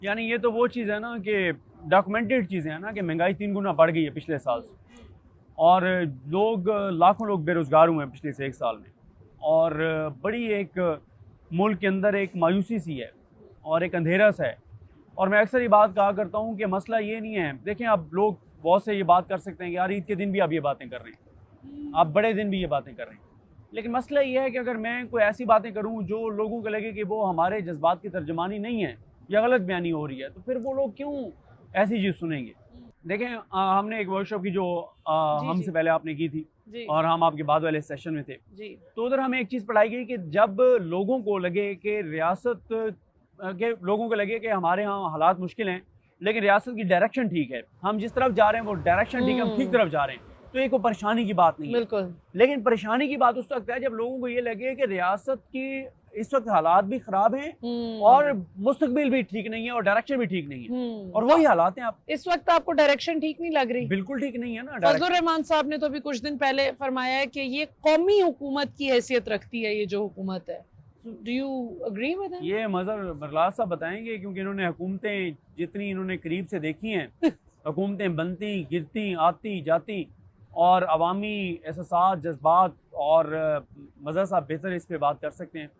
यानी ये तो वो चीज़ है ना कि डॉक्यूमेंटेड चीज़ें हैं ना कि महंगाई 3 गुना बढ़ गई है पिछले साल से, और लाखों लोग बेरोज़गार हुए हैं पिछले से 1 साल में। और बड़ी एक मुल्क के अंदर एक मायूसी सी है और एक अंधेरा सा है। और मैं अक्सर ये बात कहा करता हूँ कि मसला ये नहीं है, देखें अब लोग बहुत से ये बात कर सकते हैं कि यार ईद के दिन भी आप ये बातें कर रहे हैं, आप बड़े दिन भी ये बातें कर रहे हैं। लेकिन मसला ये है कि अगर मैं कोई ऐसी बातें करूँ जो लोगों को लगे कि वो हमारे जज्बात की तर्जुमानी नहीं है या गलत बयानी हो रही है, तो फिर वो लोग क्यों ऐसी चीज़ सुनेंगे। देखें हमने एक वर्कशॉप की जो जी, हमसे जी, पहले आपने की थी जी, और हम आपके बाद वाले सेशन में थे, जी। तो उधर हमें एक चीज़ पढ़ाई गई कि जब लोगों को लगे कि रियासत के लोगों को लगे कि हमारे यहाँ हालात मुश्किल हैं, लेकिन रियासत की डायरेक्शन ठीक है, हम जिस तरफ जा रहे हैं वो डायरेक्शन ठीक है, हम ठीक हुँ, तरफ जा रहे हैं, तो ये कोई परेशानी की बात नहीं है। बिल्कुल। लेकिन परेशानी की बात उस वक्त है जब लोगों को ये लगे कि रियासत की इस वक्त हालात भी ख़राब हैं और हुँ, मुस्तकबिल भी ठीक नहीं है और डायरेक्शन भी ठीक नहीं है, हुँ। और तो वही हालात हैं। आप इस वक़्त आपको डायरेक्शन ठीक नहीं लग रही? बिल्कुल ठीक नहीं है ना फजलुर डायरेक्शन। रहमान साहब ने तो अभी कुछ दिन पहले फरमाया है कि ये कौमी हुकूमत की हैसियत रखती है, ये जो हुकूमत है। Do you agree with him? ये मज़हर बरलास साहब बताएंगे, क्योंकि इन्होंने हुकूमतें जितनी इन्होंने करीब से देखी हैं, हुकूमतें बनती गिरती आती जाती, और अवामी एहसास जज्बात और मज़हर साहब बेहतर इस पे बात कर सकते हैं।